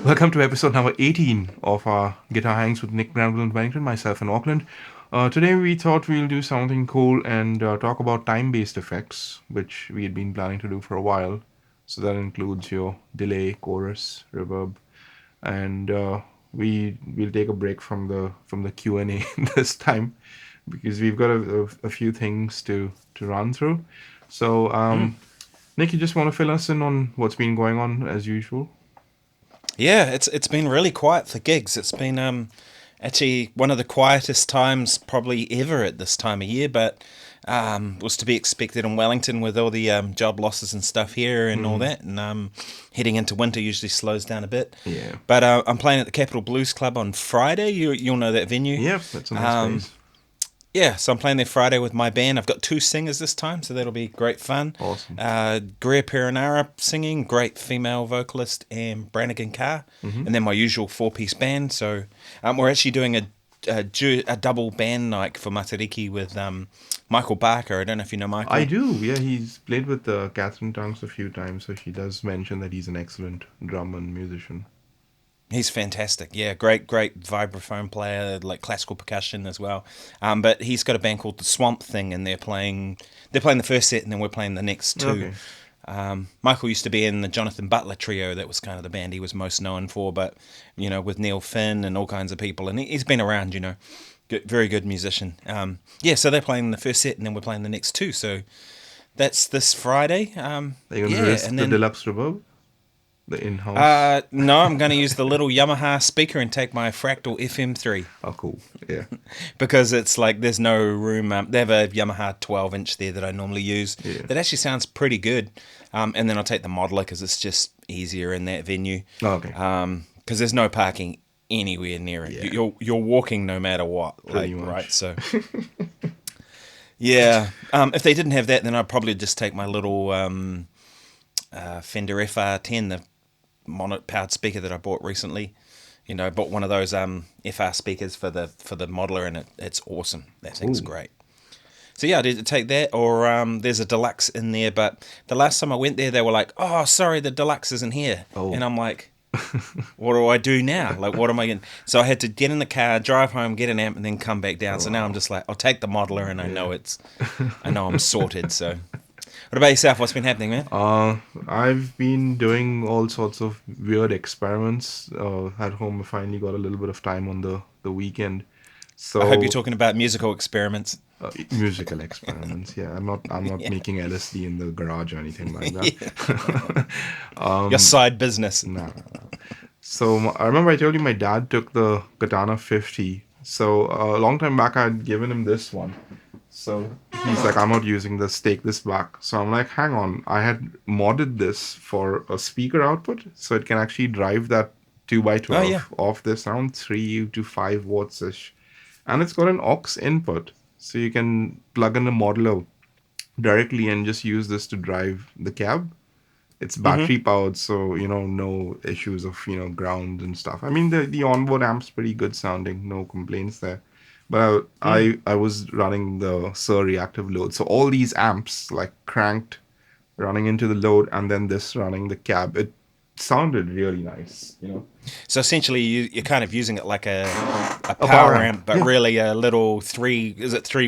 Welcome to episode number 18 of our Guitar Hangs with Nick Granville in Wellington, myself in Auckland. Today we thought we'll do something cool and talk about time-based effects, which we had been planning to do for a while. So that includes your delay, chorus, reverb, and we'll take a break from the Q&A this time because we've got a few things to run through. So, Nick, you just want to fill us in on what's been going on as usual? Yeah, it's been really quiet for gigs. It's been actually one of the quietest times probably ever at this time of year, but was to be expected in Wellington with all the job losses and stuff here and all that. And heading into winter usually slows down a bit. Yeah. But I'm playing at the Capitol Blues Club on Friday. You'll know that venue. Yep, that's a nice space. Yeah, so I'm playing there Friday with my band. I've got two singers this time, so that'll be great fun. Awesome. Greer Perinara singing, great female vocalist, and Brannigan Carr, and then my usual four-piece band. So we're actually doing a double band night for Matariki with Michael Barker. I don't know if you know Michael. I do, yeah. He's played with Catherine Tonks a few times, so she does mention that he's an excellent drummer and musician. He's fantastic. Yeah, great vibraphone player, like classical percussion as well. But he's got a band called the Swamp Thing, and they're playing the first set, and then we're playing the next two. Okay. Michael used to be in the Jonathan Butler trio. That was kind of the band he was most known for. But with Neil Finn and all kinds of people, and he's been around. Very good musician. So they're playing the first set, and then we're playing the next two. So that's this Friday. Are you going to risk the deluxe reverb? The in-house? No, I'm going to use the little Yamaha speaker and take my Fractal FM3. Oh, cool. Yeah. Because it's like there's no room. They have a Yamaha 12-inch there that I normally use. Yeah. That actually sounds pretty good. And then I'll take the modeler because it's just easier in that venue. Oh, okay. Because there's no parking anywhere near it. Yeah. You're walking no matter what. Pretty much. Right? So. Yeah. If they didn't have that, then I'd probably just take my little Fender FR10, the powered speaker that I bought recently. I bought one of those FR speakers for the modeler, and it's awesome. That thing's great. So yeah, I did take that, or there's a deluxe in there, but the last time I went there, they were like, "Oh, sorry, the deluxe isn't here," and I'm like, "What do I do now? Like, what am I going?" So I had to get in the car, drive home, get an amp, and then come back down. So now I'm just like, I'll take the modeler, and I know I'm sorted. So. What about yourself? What's been happening, man? I've been doing all sorts of weird experiments at home. I finally got a little bit of time on the weekend. So I hope you're talking about musical experiments. Musical experiments, yeah. I'm not making LSD in the garage or anything like that. Your side business. No. So I remember I told you my dad took the Katana 50. So a long time back I had given him this one. So he's like, I'm not using this, take this back. So I'm like, hang on, I had modded this for a speaker output, so it can actually drive that 2x12 off this around 3 to 5 watts-ish. And it's got an aux input, so you can plug in a modular directly and just use this to drive the cab. It's battery powered, so, no issues of, ground and stuff. I mean, the onboard amp's pretty good sounding, no complaints there. But I was running the Sir reactive load. So all these amps, like cranked, running into the load, and then this running the cab. It sounded really nice, So essentially, you're kind of using it like a power amp, but really a little 3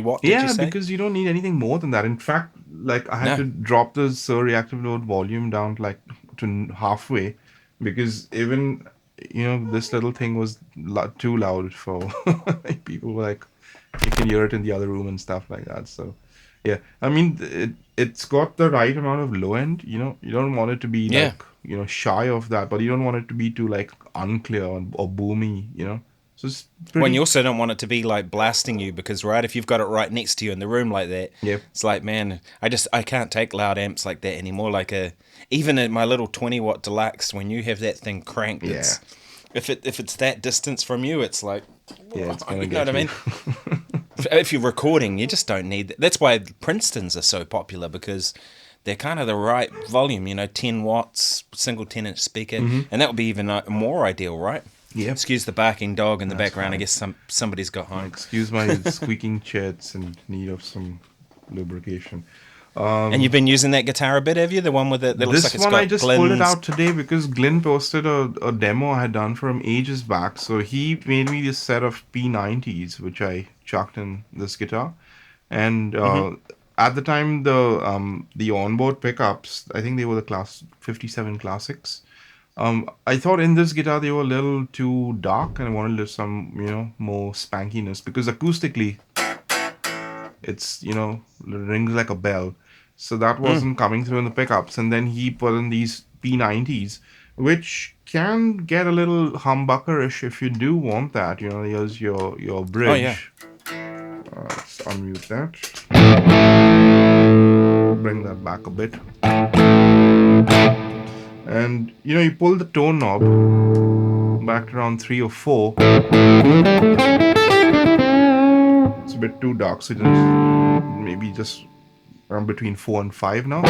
watt, did you say? Because you don't need anything more than that. In fact, like I had to drop the Sir reactive load volume down to halfway, because even... this little thing was too loud for people. Like, you can hear it in the other room and stuff like that. So, yeah. I mean, it's got the right amount of low end. You don't want it to be shy of that, but you don't want it to be too unclear or boomy. So it's pretty... When you also don't want it to be blasting you, because if you've got it right next to you in the room like that, it's like, man, I can't take loud amps like that anymore. Even at my little 20 watt deluxe, when you have that thing cranked, if it's that distance from you, it's like, it's gonna you know what I mean? If you're recording, you just don't need that. That's why Princetons are so popular, because they're kind of the right volume, 10 watts, single 10-inch speaker, and that would be even more ideal, right? Yeah. Excuse the barking dog in the background. Fine. I guess somebody's got home. Excuse my squeaking chats and need of some lubrication. And you've been using that guitar a bit, have you? The one with it that looks like This it's one got I just pulled it Glyn's. out today because Glyn posted a demo I had done for him ages back. So he made me this set of P90s, which I chucked in this guitar. And at the time, the onboard pickups, I think they were the Class 57 Classics. I thought in this guitar they were a little too dark, and I wanted some, more spankiness because acoustically, it's rings like a bell. So that wasn't coming through in the pickups, and then he put in these P90s, which can get a little humbuckerish if you do want that. Here's your Oh, yeah. bridge. Let's unmute that. Bring that back a bit. And you pull the tone knob back to around 3 or 4. It's a bit too dark, so maybe just around between 4 and 5 now.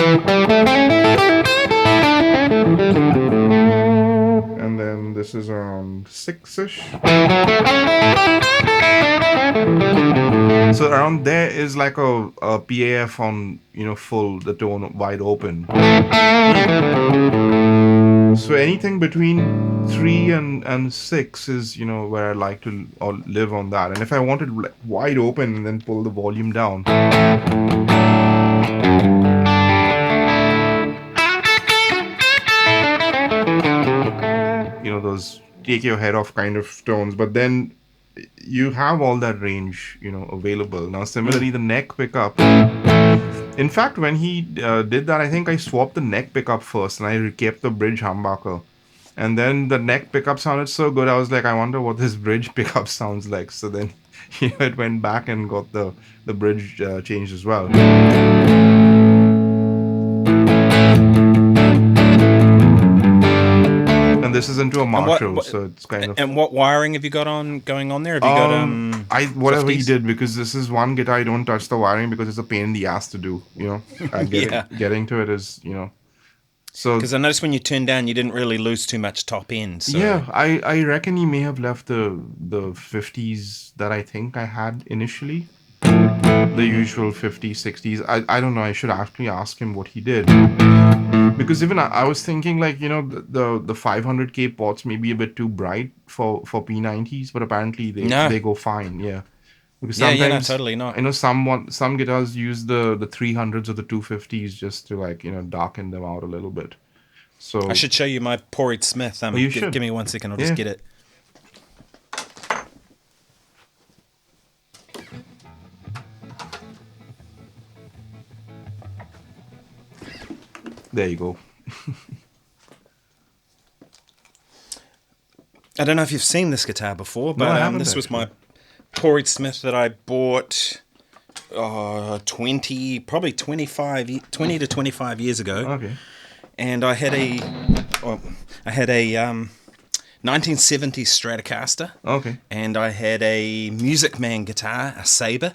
And then this is around 6-ish. So around there is like a PAF on, full, the tone wide open. So anything between 3 and 6 is, where I like to live on that. And if I wanted wide open and then pull the volume down. Those take your head off kind of tones, but then you have all that range, available. Now, similarly, the neck pickup. In fact, when he did that, I think I swapped the neck pickup first and I kept the bridge humbucker. And then the neck pickup sounded so good, I was like, I wonder what this bridge pickup sounds like. So then, it went back and got the bridge changed as well. And this is into a Marshall, so it's kind of. And what wiring have you got going on there? Have you got whatever 50s? he did, because this is one guitar I don't touch the wiring because it's a pain in the ass to do. And getting to it is So because I noticed when you turned down, you didn't really lose too much top end. So. Yeah, I reckon he may have left the 50s that I think I had initially. The usual 50s, 60s. I don't know. I should actually ask him what he did. Because even I was thinking the 500K pots may be a bit too bright for P90s, but apparently they go fine. Yeah. Because sometimes, totally not. Some guitars use the 300s or the 250s just to darken them out a little bit. So I should show you my Porried Smith. you should. Give me 1 second. I'll just get it. There you go. I don't know if you've seen this guitar before, but No, I haven't, this was actually. my Porried Smith that I bought 20 to 25 years ago. Okay. And I had a 1970s Stratocaster. Okay. And I had a Music Man guitar, a Sabre,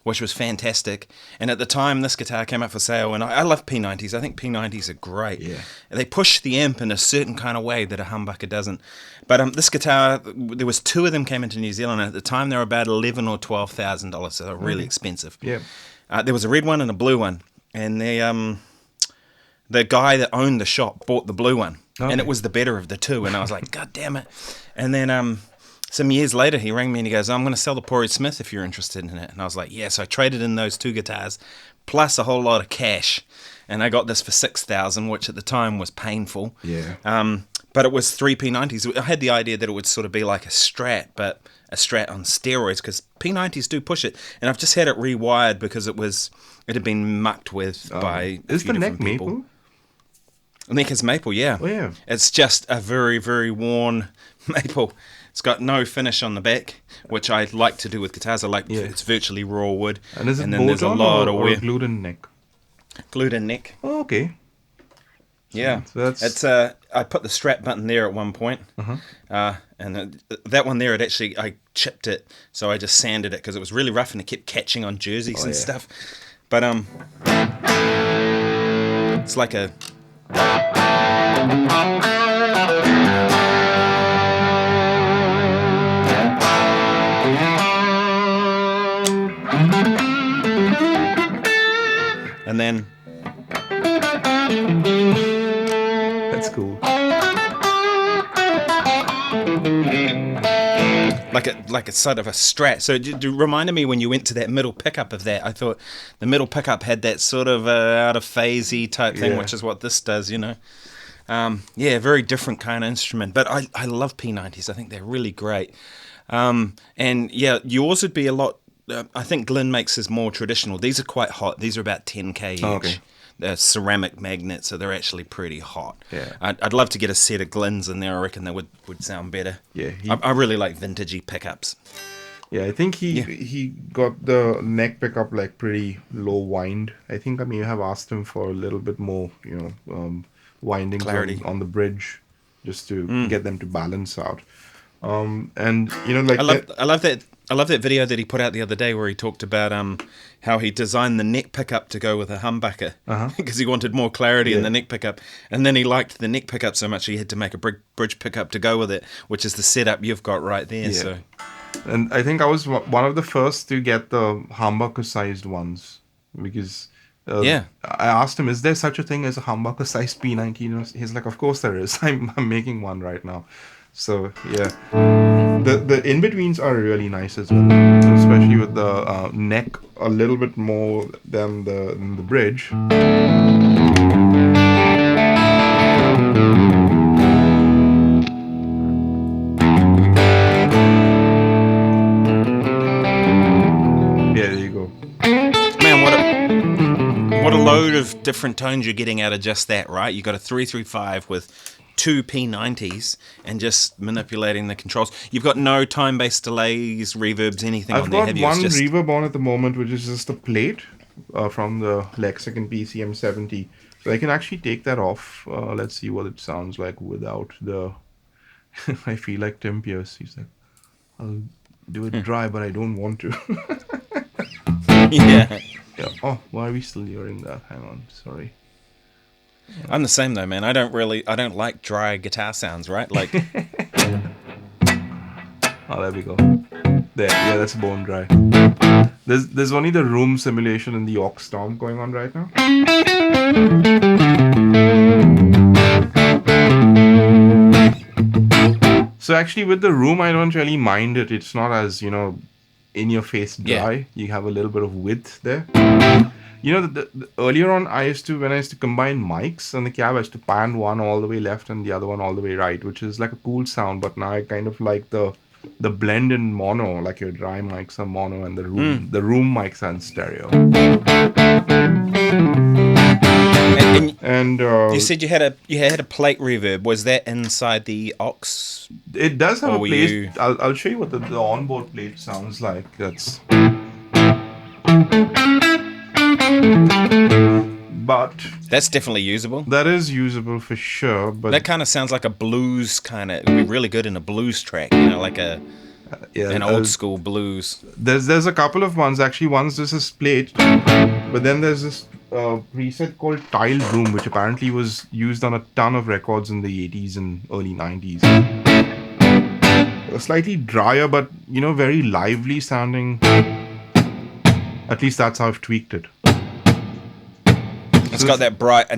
which was fantastic. And at the time, this guitar came up for sale, and I love P90s. I think P90s are great. Yeah. They push the amp in a certain kind of way that a humbucker doesn't. But this guitar, there was 2 of them came into New Zealand, and at the time they were about $11,000 or $12,000, so they're really expensive. Yeah. There was a red one and a blue one, and the guy that owned the shop bought the blue one, and it was the better of the 2, and I was like, God damn it. And then some years later, he rang me and he goes, I'm going to sell the Porried Smith if you're interested in it. And I was like, yes. I traded in those 2 guitars plus a whole lot of cash. And I got this for $6,000, which at the time was painful. Yeah. But it was 3 P90s. I had the idea that it would sort of be like a Strat, but a Strat on steroids, because P90s do push it. And I've just had it rewired because it had been mucked with by a Is few the neck different people. maple? The neck is maple, yeah. Oh, yeah. It's just a very, very worn maple. It's got no finish on the back, which I like to do with guitars. It's virtually raw wood. And is it then there's a bolt-on lot of or wear. glued in neck? Glued in neck. Oh, okay. Yeah. So that's- It's I put the strap button there at one point. And that one there, I chipped it, so I just sanded it because it was really rough and it kept catching on jerseys and stuff. But it's like a. and then That's cool. like a sort of a strat. So it reminded me when you went to that middle pickup of that. I thought the middle pickup had that sort of out of phasey type thing, Yeah. which is what this does, you know. Yeah, very different kind of instrument. But I love P90s. I think they're really great. And yeah, yours would be a lot. I think Glyn makes his more traditional. These are quite hot. These are about 10K each. Oh, okay. They're ceramic magnets, so they're actually pretty hot. Yeah. I'd love to get a set of Glyns in there. I reckon they would sound better. Yeah, I really like vintagey pickups. Yeah, I think he got the neck pickup like pretty low wind. I think I may have asked him for a little bit more, windings Clarity. on the bridge, just to get them to balance out. And like I love that video that he put out the other day where he talked about how he designed the neck pickup to go with a humbucker because he wanted more clarity in the neck pickup, and then he liked the neck pickup so much he had to make a bridge pickup to go with it, which is the setup you've got right there. Yeah. So And I think I was one of the first to get the humbucker-sized ones because I asked him, "Is there such a thing as a humbucker-sized P90?" He's like, "Of course there is. I'm making one right now." So yeah, the in-betweens are really nice as well, especially with the neck a little bit more than the bridge. What a load of different tones you're getting out of just that, right? You got a 335 with two P90s and just manipulating the controls. You've got no time-based delays, reverbs, anything on there, have you? I've got one reverb on at the moment, which is just a plate from the Lexicon PCM70. So I can actually take that off. Let's see what it sounds like without the... I feel like Tim Pierce. He's like, I'll do it dry, but I don't want to. Yeah. Yeah. Oh, why are we still hearing that? Hang on, sorry. I'm the same though, man. I don't like dry guitar sounds, right? Like oh, there we go. There, yeah, that's bone dry. There's only the room simulation and the aux storm going on right now. So actually with the room I don't really mind it. It's not as, in your face dry. Yeah. You have a little bit of width there. The earlier on when I used to combine mics on the cab, I used to pan one all the way left and the other one all the way right, which is like a cool sound, but now I kind of like the blend in mono, like your dry mics are mono and the room mics are in stereo. And you said you had a plate reverb. Was that inside the aux? It does have a plate. You... I'll show you what the onboard plate sounds like. But that's definitely usable. That is usable for sure. But that kind of sounds like a blues kind of. It would be really good in a blues track, like an old school blues. There's a couple of ones actually. One's just this plate, but then there's this preset called Tile Room, which apparently was used on a ton of records in the 80s and early 90s. Slightly drier, but very lively sounding. At least that's how I've tweaked it. It's got that bright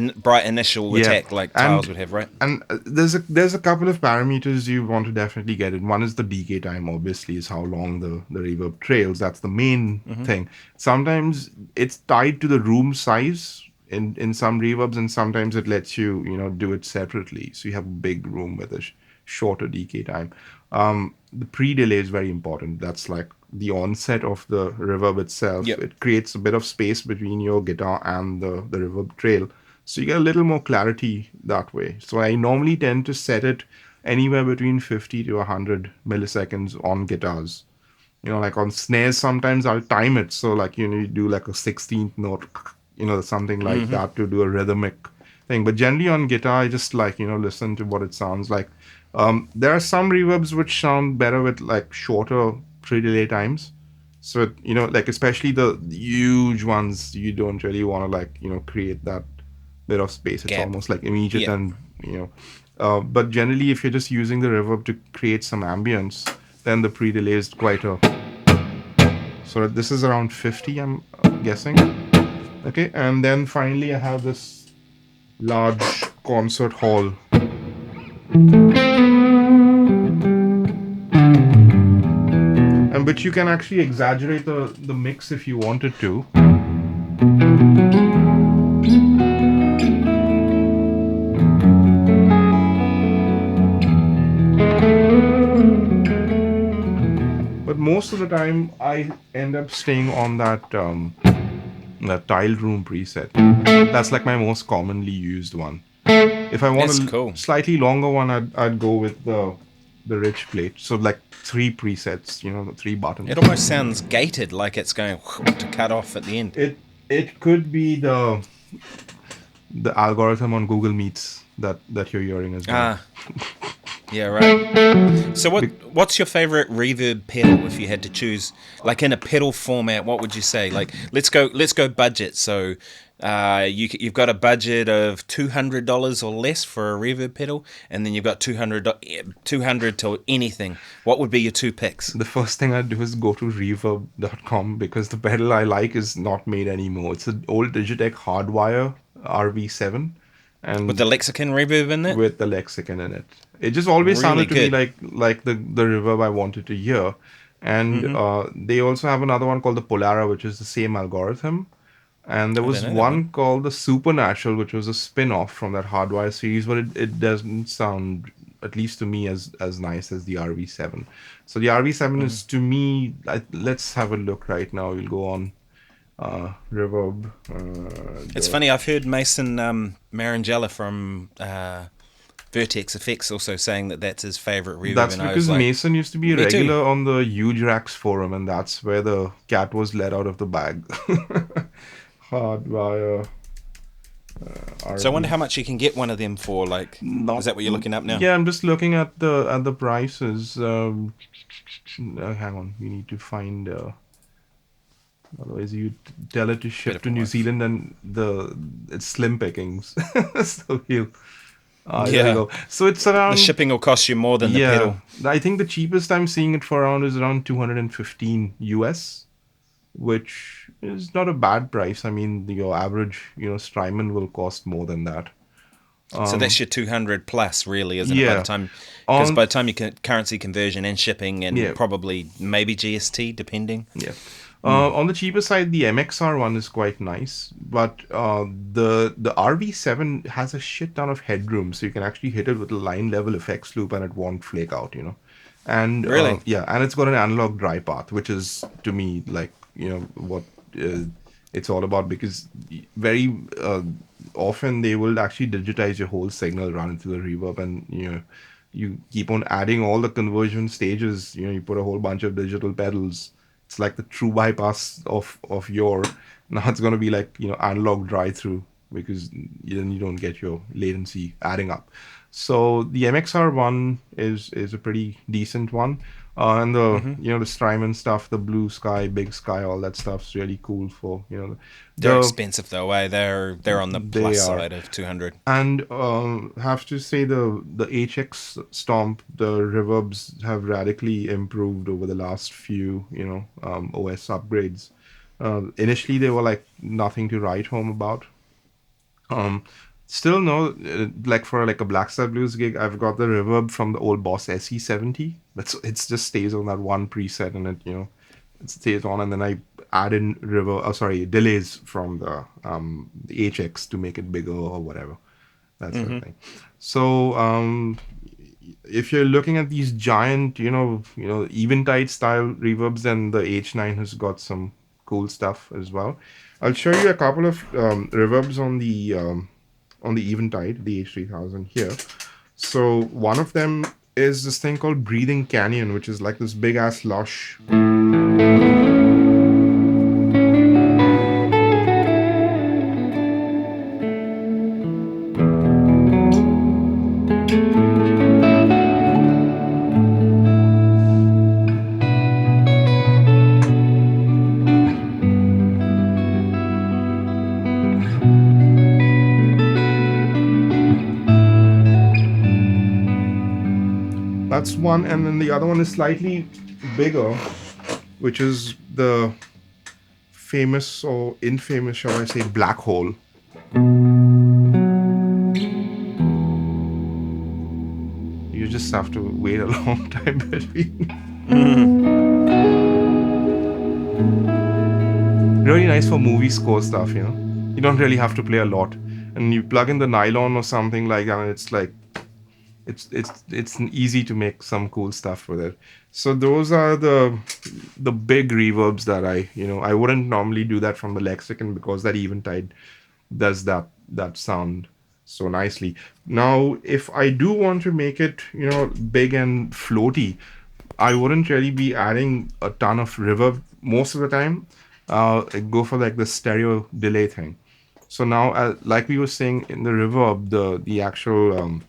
initial attack like tiles would have, right? And there's a couple of parameters you want to definitely get it. One is the decay time, obviously, is how long the reverb trails. That's the main thing. Sometimes it's tied to the room size in some reverbs, and sometimes it lets you, do it separately. So you have a big room with a shorter decay time. The pre-delay is very important. That's like the onset of the reverb itself. Yep. It creates a bit of space between your guitar and the reverb trail. So you get a little more clarity that way. So I normally tend to set it anywhere between 50 to 100 milliseconds on guitars. Like on snares, sometimes I'll time it. So like, you do like a 16th note, something like that to do a rhythmic thing. But generally on guitar, I just like, listen to what it sounds like. There are some reverbs which sound better with like shorter pre-delay times. So, like especially the huge ones, you don't really want to like, create that bit of space. It's Gap. almost like immediate and, but generally if you're just using the reverb to create some ambience, then the pre-delay is quite a... So this is around 50, I'm guessing. Okay, and then finally I have this large concert hall. And which you can actually exaggerate the mix if you wanted to. But most of the time, I end up staying on that tiled room preset. That's like my most commonly used one. If I want That's a cool. slightly longer one, I'd go with the rich plate. So like 3 presets, the 3 buttons. It almost sounds gated, like it's going to cut off at the end. It could be the algorithm on Google Meets that you're hearing as well. Ah, yeah, right. So Be- what's your favorite reverb pedal if you had to choose, like in a pedal format? What would you say? Like let's go budget. So you've got a budget of $200 or less for a reverb pedal, and then you've got 200 to anything. What would be your two picks? The first thing I'd do is go to reverb.com because the pedal I like is not made anymore. It's an old Digitech Hardwire RV7 With the and Lexicon reverb in it? with the lexicon in it. It just always Really sounded to me good. like the reverb I wanted to hear. And they also have another one called the Polara, which is the same algorithm. And there I don't was know that one. one called the Supernatural, which was a spin-off from that Hardwire series, but it doesn't sound, at least to me, as nice as the RV7. So the RV7 is to me. Let's have a look right now. We'll go on Reverb. It's funny, I've heard Mason Marangella from Vertex Effects also saying that that's his favorite reverb, That's and I was because like, Mason used to be a me too. regular on the Huge Racks forum, and that's where the cat was let out of the bag. Hardwire So I wonder RV. how much you can get one of them for. Like, is Not. that what you're looking up now? Yeah, I'm just looking at the prices. Hang on, we need to find. Otherwise, you tell it to Bit ship of to a New wife. Zealand, and it's slim pickings. So you. There you Yeah, go. So it's the around. shipping will cost you more than the Yeah, pedal. I think the cheapest I'm seeing it for around is around 215 US, which is not a bad price. I mean, your average, Strymon will cost more than that. So that's your 200 plus, really, isn't it? By the Yeah. time, because On by the time you can currency conversion and shipping and yeah, probably maybe GST, depending. yeah. On the cheaper side, the MXR one is quite nice, but the RV7 has a shit ton of headroom, so you can actually hit it with a line level effects loop and it won't flake out. And Really? yeah, and it's got an analog dry path, which is to me like what uh, it's all about because very often they will actually digitize your whole signal, run into the reverb, and you keep on adding all the conversion stages. You put a whole bunch of digital pedals. It's like the true bypass of your. Now it's gonna be like analog drive through because then you don't get your latency adding up. So the MXR one is a pretty decent one. And the Strymon stuff, the Blue Sky, Big Sky, all that stuff's really cool for They're the expensive though, eh? They're on the plus they are. side of 200. And have to say the HX Stomp, the reverbs have radically improved over the last few OS upgrades. Initially they were like nothing to write home about. Um, Still no, like for like a Black Star Blues gig, I've got the reverb from the old Boss SE70. It's just stays on that one preset and it stays on, and then I add in delays from the HX to make it bigger or whatever, that sort of thing. So if you're looking at these giant, Eventide style reverbs, then the H9 has got some cool stuff as well. I'll show you a couple of reverbs on the Eventide, the H3000 here. So one of them is this thing called Breathing Canyon, which is like this big ass lush. That's one, and then the other one is slightly bigger, which is the famous or infamous, shall I say, black hole. You just have to wait a long time between. Really nice for movie score stuff, you know. You don't really have to play a lot, and you plug in the nylon or something like that, and it's like it's easy to make some cool stuff with it. So those are the big reverbs that I wouldn't normally do that from the lexicon because that eventide does that sound so nicely. Now, if I do want to make it, big and floaty, I wouldn't really be adding a ton of reverb most of the time. I go for like the stereo delay thing. So now, like we were saying in the reverb, the actual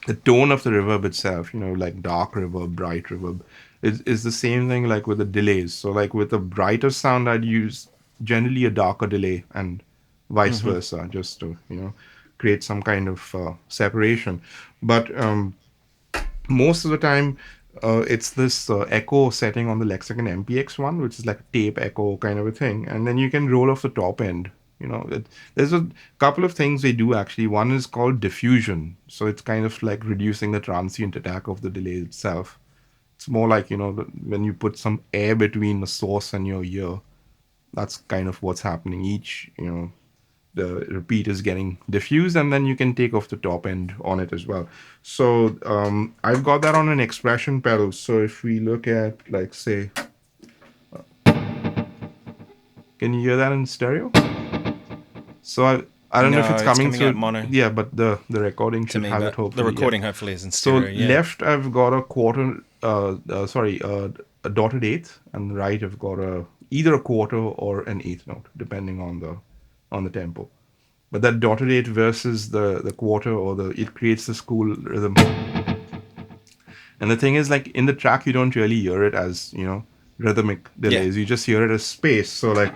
the tone of the reverb itself, like dark reverb, bright reverb, is the same thing like with the delays. So like with a brighter sound, I'd use generally a darker delay and vice versa, just to create some kind of separation. But most of the time, it's this echo setting on the Lexicon MPX one, which is like a tape echo kind of a thing, and then you can roll off the top end. There's a couple of things they do actually. One is called diffusion, so it's kind of like reducing the transient attack of the delay itself. It's more like when you put some air between the source and your ear. That's kind of what's happening. Each the repeat is getting diffused, and then you can take off the top end on it as well. So I've got that on an expression pedal. So if we look at, like, say, can you hear that in stereo? So I don't know if it's coming through. Out mono. Yeah, but the recording should have it. Hopefully, the recording hopefully is in stereo. So left I've got a quarter, a dotted eighth, and right I've got either a quarter or an eighth note, depending on the tempo. But that dotted eighth versus the quarter it creates this cool rhythm. And the thing is, like, in the track you don't really hear it as rhythmic delays. You just hear it as space. So like.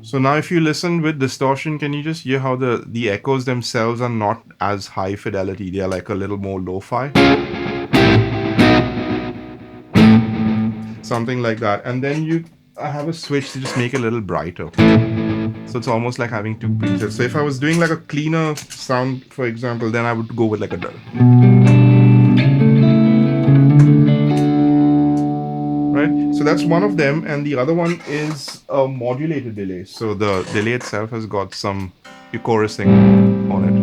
So now if you listen with distortion, can you just hear how the echoes themselves are not as high fidelity? They're like a little more lo-fi. Something like that. And then I have a switch to just make it a little brighter. So it's almost like having two presets. So if I was doing like a cleaner sound, for example, then I would go with like a right? So that's one of them, and the other one is a modulated delay. So the delay itself has got some chorusing on it.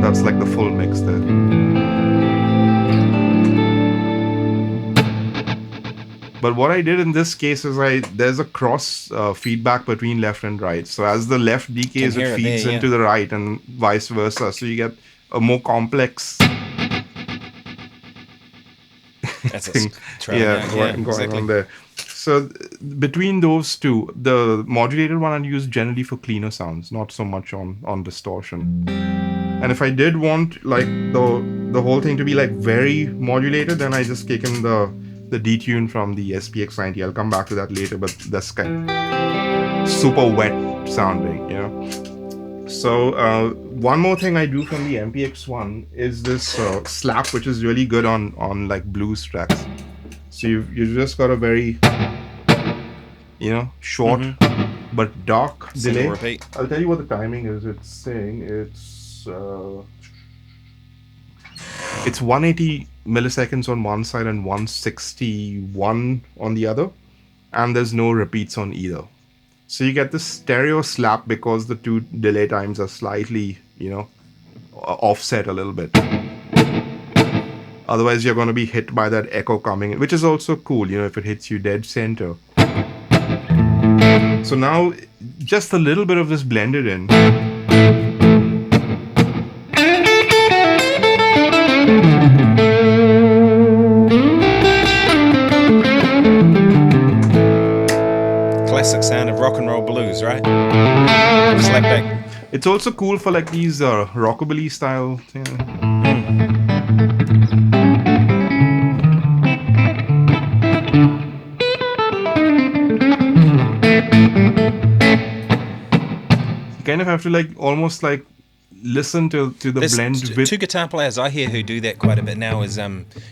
That's like the full mix there. But what I did in this case is there's a cross feedback between left and right. So as the left decays, it feeds into the right, and vice versa. So you get a more complex thing. Going on there. So between those two, the modulated one I'd use generally for cleaner sounds, not so much on distortion. And if I did want like the whole thing to be like very modulated, then I just kick in the detune from the SPX90. I'll come back to that later, but that's kind of super wet sounding, So one more thing I do from the MPX1 is this slap, which is really good on like blues tracks. So you've just got a very short but dark delay. Repeat. I'll tell you what the timing is. It's saying it's 180 milliseconds on one side and 161 on the other, and there's no repeats on either. So you get this stereo slap because the two delay times are slightly, offset a little bit. Otherwise, you're going to be hit by that echo coming in, which is also cool, if it hits you dead center. So now, just a little bit of this blended in. Classic sound of rock and roll blues, right? Slapback. It's also cool for like these rockabilly style things. kind of have to like almost like listen to the There's blend with. two guitar players I hear who do that quite a bit now. Is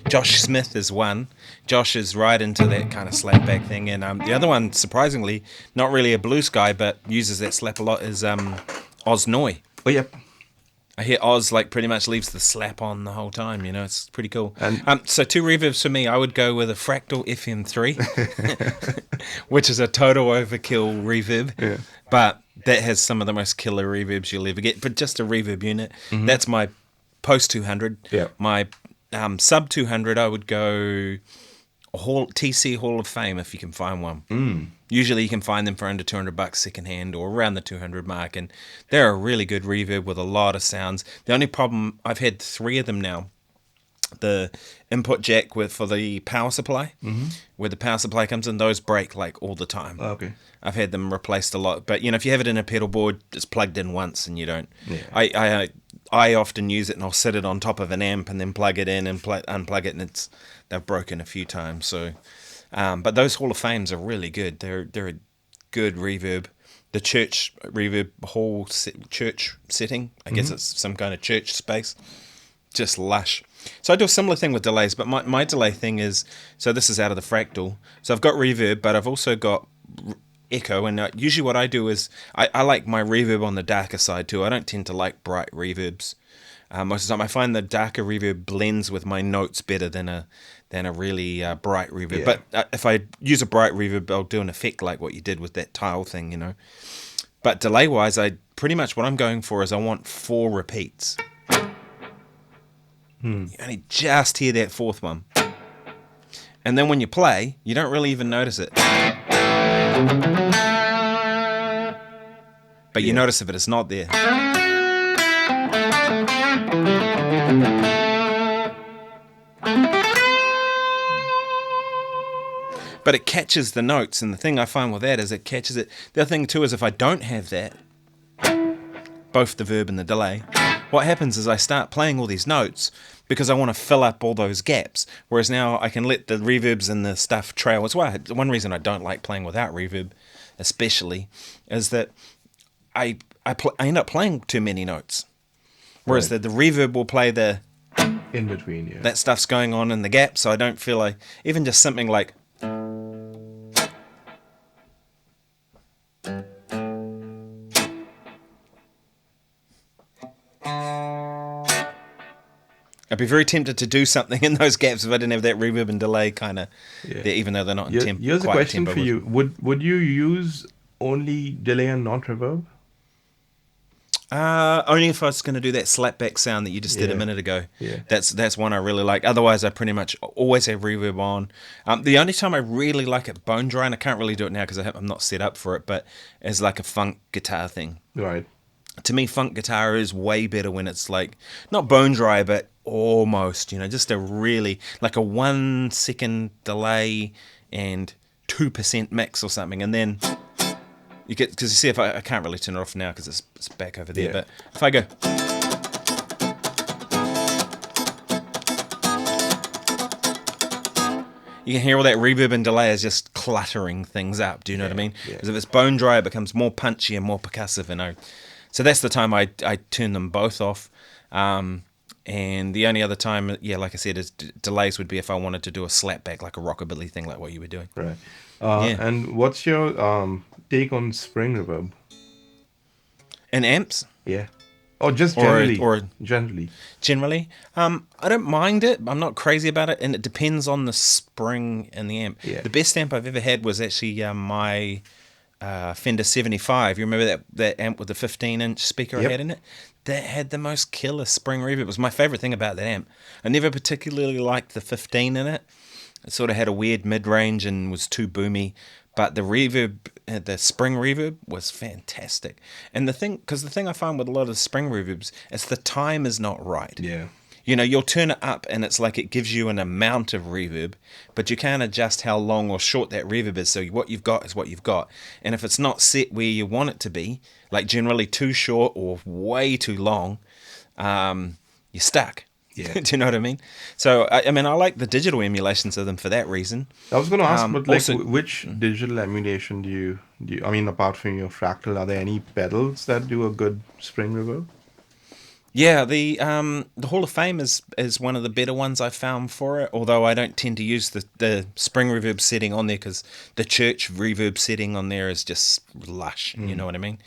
Josh Smith is one. Josh is right into that kind of slapback thing, and the other one, surprisingly, not really a blues guy, but uses that slap a lot. Is Oz Noy. Oh yep. I hear Oz like pretty much leaves the slap on the whole time. You know, it's pretty cool. And so two reverbs for me, I would go with a Fractal FM3, which is a total overkill reverb. Yeah. But that has some of the most killer reverbs you'll ever get. But just a reverb unit. That's my post 200. Yeah. My sub 200, I would go TC Hall of Fame if you can find one. Usually you can find them for under $200 secondhand or around the 200 mark, and they're a really good reverb with a lot of sounds. The only problem, I've had 3 of them now. The input jack for the power supply, where the power supply comes in, those break like all the time. Okay. I've had them replaced a lot, but you know, if you have it in a pedal board, it's plugged in once and you don't. Yeah. I often use it and I'll set it on top of an amp and then plug it in and unplug it, and they've broken a few times. So, but those Hall of Fames are really good. They're a good reverb. The church reverb church setting, I guess it's some kind of church space, just lush. So I do a similar thing with delays, but my delay thing is, so this is out of the Fractal. So I've got reverb, but I've also got echo, and usually what I do is I like my reverb on the darker side too. I don't tend to like bright reverbs. Most of the time I find the darker reverb blends with my notes better than a really bright reverb. Yeah. But if I use a bright reverb, I'll do an effect like what you did with that tile thing, you know. But delay wise, I pretty much what I'm going for is I want 4 repeats. You only just hear that 4th one. And then when you play, you don't really even notice it. But you notice if it's not there. But it catches the notes, and the thing I find with that is it catches it. The other thing too is if I don't have that, both the verb and the delay, what happens is I start playing all these notes because I want to fill up all those gaps. Whereas now I can let the reverbs and the stuff trail as well. One reason I don't like playing without reverb, especially, is that I end up playing too many notes. Whereas the reverb will play the In between, yeah. that stuff's going on in the gap, so I don't feel like even just something like I'd be very tempted to do something in those gaps if I didn't have that reverb and delay kind of there, even though they're not in tempo. Here's a question for you. Would you use only delay and not reverb? Only if I was going to do that slapback sound that you just did a minute ago. Yeah. That's one I really like. Otherwise, I pretty much always have reverb on. The only time I really like it bone dry, and I can't really do it now because I'm not set up for it, but is like a funk guitar thing. Right. To me, funk guitar is way better when it's like, not bone dry, but almost, you know, just a really, like a 1 second delay and 2% mix or something. And then you get, because you see, if I can't really turn it off now because it's back over there, but if I go, you can hear all that reverb and delay is just cluttering things up. Do you know what I mean? Because if it's bone dry, it becomes more punchy and more percussive, you know. So that's the time I turn them both off. And the only other time, like I said, is delays would be if I wanted to do a slapback, like a rockabilly thing, like what you were doing. Right. And what's your take on spring reverb? And amps? Yeah. Or just generally? Or generally. Generally. I don't mind it. I'm not crazy about it. And it depends on the spring and the amp. Yeah. The best amp I've ever had was actually my Fender 75. You remember that amp with the 15-inch speaker I had in it? That had the most killer spring reverb. It was my favorite thing about that amp. I never particularly liked the 15 in it. It sort of had a weird mid-range and was too boomy. But the reverb, the spring reverb was fantastic. And the thing I find with a lot of the spring reverbs is the time is not right. Yeah. You know, you'll turn it up and it's like it gives you an amount of reverb, but you can't adjust how long or short that reverb is. So what you've got is what you've got. And if it's not set where you want it to be, like generally too short or way too long, you're stuck. Yeah. Do you know what I mean? So, I mean, I like the digital emulations of them for that reason. I was going to ask, but like, Also, which digital emulation do you? I mean, apart from your Fractal, are there any pedals that do a good spring reverb? yeah, the Hall of Fame is one of the better ones I found for it. Although I don't tend to use the spring reverb setting on there because the church reverb setting on there is just lush. You know what I mean?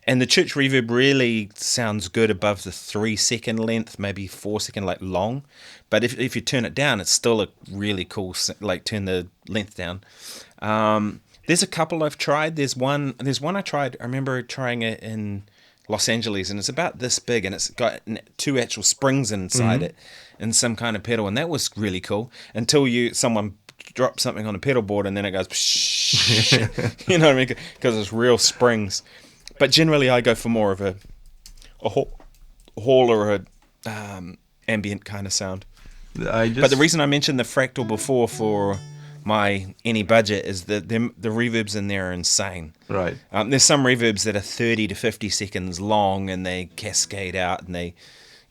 And the church reverb really sounds good above the 3 second length, maybe 4 second like long. But if you turn it down, it's still a really cool like turn the length down. There's a couple I've tried. There's one I tried. I remember trying it in Los Angeles, and it's about this big, and it's got two actual springs inside it, and some kind of pedal, and that was really cool. Until someone drops something on a pedal board, and then it goes, you know what I mean? Because it's real springs. But generally, I go for more of a hall or a ambient kind of sound. But the reason I mentioned the Fractal before for my any budget is that the reverbs in there are insane. Right. There's some reverbs that are 30 to 50 seconds long and they cascade out and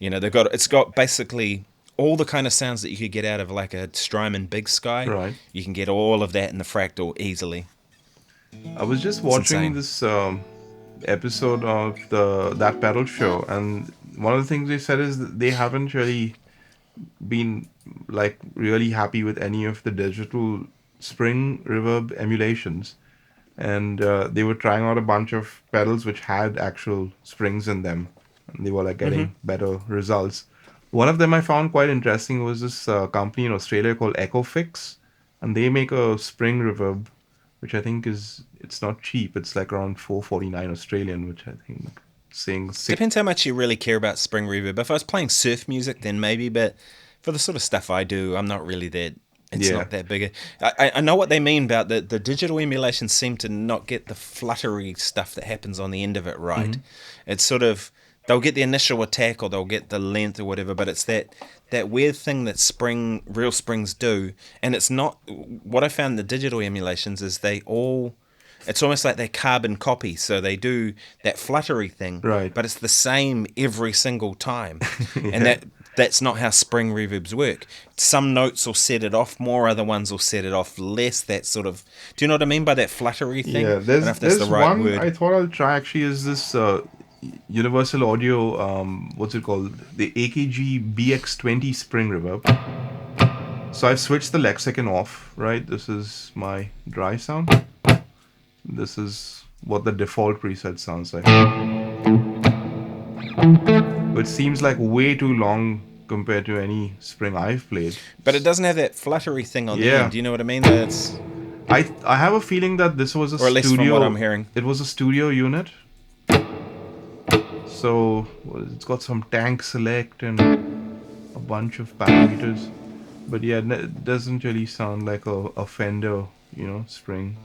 it's got basically all the kind of sounds that you could get out of like a Strymon Big Sky. Right. You can get all of that in the Fractal easily. I was just watching this episode of that pedal show, and one of the things they said is that they haven't really been like really happy with any of the digital spring reverb emulations, and they were trying out a bunch of pedals which had actual springs in them, and they were like getting better results. One of them I found quite interesting was this company in Australia called Echofix, and they make a spring reverb which I think it's not cheap. It's like around 449 Australian, which I think saying Depends how much you really care about spring reverb. If I was playing surf music, then maybe, but for the sort of stuff I do, I'm not really that. It's not that big. I know what they mean about the digital emulations seem to not get the fluttery stuff that happens on the end of it right. It's sort of they'll get the initial attack or they'll get the length or whatever, but it's that weird thing that real springs do, and it's not. What I found in the digital emulations is it's almost like they're carbon copies, so they do that fluttery thing, right? But it's the same every single time, and that's not how spring reverbs work. Some notes will set it off more, other ones will set it off less. That sort of, do you know what I mean by that fluttery thing? Yeah, I don't know if that's the right one word. I thought I'll try actually is this Universal Audio, what's it called? The AKG BX20 spring reverb. So I've switched the lexicon off, right? This is my dry sound. This is what the default preset sounds like. It seems like way too long compared to any spring I've played. But it doesn't have that fluttery thing on the end. Do you know what I mean? That's I have a feeling that this was a or at least studio. From what I'm hearing, it was a studio unit. So it's got some tank select and a bunch of parameters, but yeah, it doesn't really sound like a Fender, spring.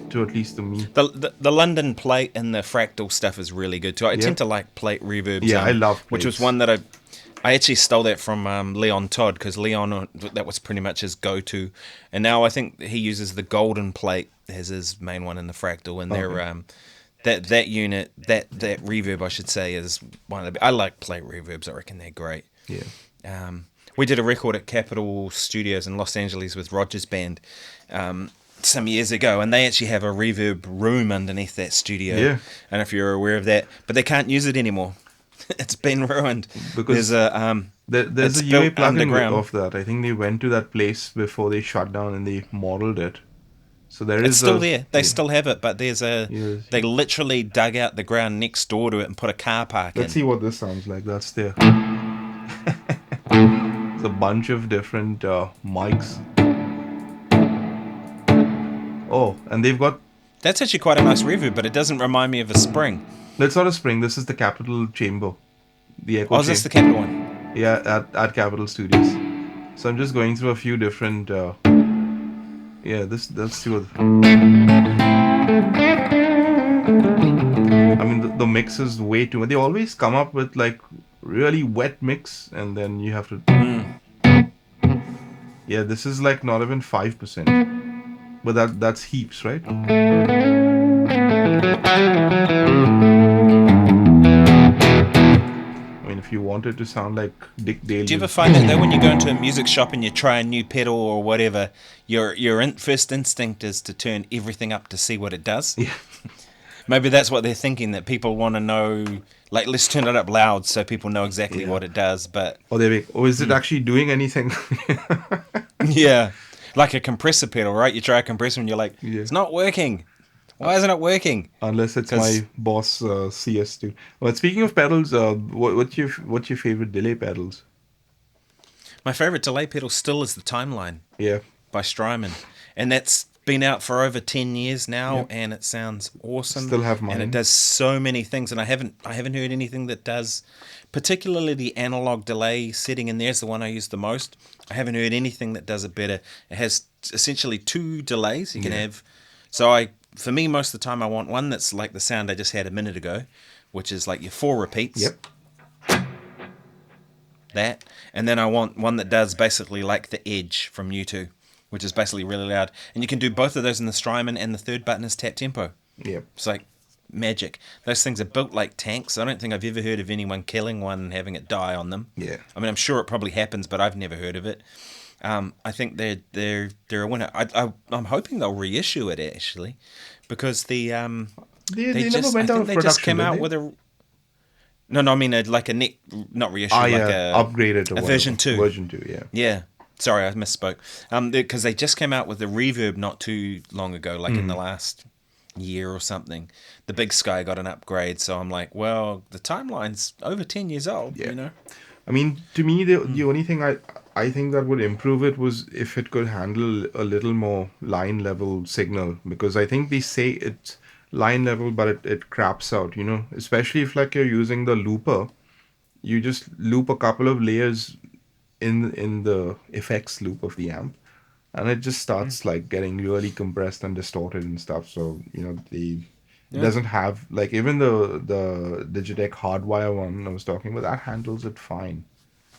To at least to me. The London plate and the Fractal stuff is really good too. I tend to like plate reverbs. Yeah, I love plates. Which was one that I actually stole that from Leon Todd, because Leon, that was pretty much his go-to, and now I think he uses the golden plate as his main one in the Fractal, and that unit, that reverb I should say, is one of the. I like plate reverbs. I reckon they're great. Yeah. We did a record at Capitol Studios in Los Angeles with Roger's band. Some years ago, and they actually have a reverb room underneath that studio. Yeah. And if you're aware of that, but they can't use it anymore. It's been ruined because there's a UA plugin of that. I think they went to that place before they shut down and they modeled it. So it's still there. They still have it, but they literally dug out the ground next door to it and put a car park in. Let's see what this sounds like. That's there. It's a bunch of different mics. Oh, and they've got... That's actually quite a nice reverb, but it doesn't remind me of a spring. No, it's not a spring. This is the Capitol chamber. The echo is this the Capitol one? Yeah, at Capitol Studios. So I'm just going through a few different... let's see what... I mean, the mix is way too much. They always come up with like really wet mix, and then you have to... Yeah, this is like not even 5%. But that's heaps, right? I mean, if you want it to sound like Dick Do you Dale. ever find that though when you go into a music shop and you try a new pedal or whatever, your first instinct is to turn everything up to see what it does? Yeah. Maybe that's what they're thinking, that people want to know, like, let's turn it up loud so people know exactly Yeah. what it does. But Or they make, oh, is it actually doing anything? yeah, like a compressor pedal, right? You try a compressor and you're like, Yeah. it's not working. Why isn't it working? Unless it's 'Cause my boss CS2. But speaking of pedals, what's your favorite delay pedals? my favorite delay pedal still is the Timeline Yeah. by Strymon, and that's been out for over 10 years now, Yep. and it sounds awesome. Still have And it mine. does so many things, and I haven't heard anything that does, particularly the analog delay setting in there is the one I use the most. I haven't heard anything that does it better. It has essentially two delays you can have. So for me, most of the time I want one that's like the sound I just had a minute ago, which is like your 4 repeats. Yep. That, and then I want one that does basically like the Edge from U2, which is basically really loud. And you can do both of those in the Strymon, and the third button is tap tempo. Yep. It's like magic. Those things are built like tanks. I don't think I've ever heard of anyone killing one and having it die on them. Yeah. I mean, I'm sure it probably happens, but I've never heard of it. I think they're a winner. I'm hoping they'll reissue it actually, because They they never just, went I out think of they production, just came did out they? with a. No, I mean like a not reissue, Ah, like yeah. Upgraded or a whatever. version 2. Version 2, yeah. Yeah. Sorry, I misspoke. Because they just came out with the Reverb not too long ago, like in the last year or something. The Big Sky got an upgrade, so I'm like, well, the timeline's over 10 years old, Yeah. you know? I mean, to me, the only thing I think that would improve it was if it could handle a little more line level signal, because I think they say it's line level, but it craps out, you know, especially if like you're using the looper, you just loop a couple of layers in the effects loop of the amp, and it just starts like getting really compressed and distorted and stuff. So you know it Yeah. doesn't have like even the Digitech hardwire one I was talking about, that handles it fine.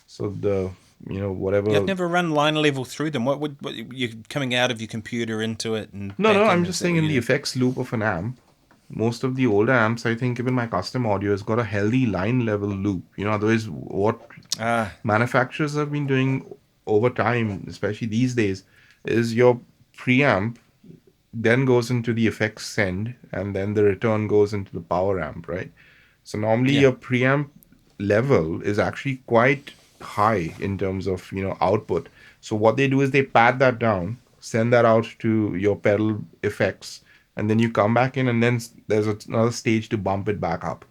So the whatever. Yeah, I've never run line level through them. What you're coming out of your computer into it and No, back no, in? I'm Is just that saying what in you the do? effects loop of an amp, most of the older amps, I think even my custom audio has got a healthy line level loop. You know, otherwise what Ah, manufacturers have been doing over time, especially these days, is your preamp then goes into the effects send, and then the return goes into the power amp, right? So normally yeah. your preamp level is actually quite high in terms of output. So what they do is they pad that down, send that out to your pedal effects, and then you come back in, and then there's another stage to bump it back up.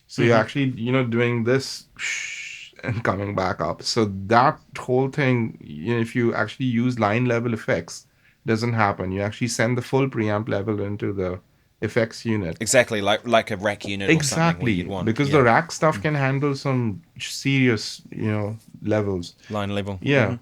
So you're actually doing this and coming back up. So that whole thing, if you actually use line level effects, doesn't happen. You actually send the full preamp level into the effects unit. Exactly, like a rack unit or something where you'd Exactly, want. because the Yeah. rack stuff can handle some serious, levels. Line level. Yeah,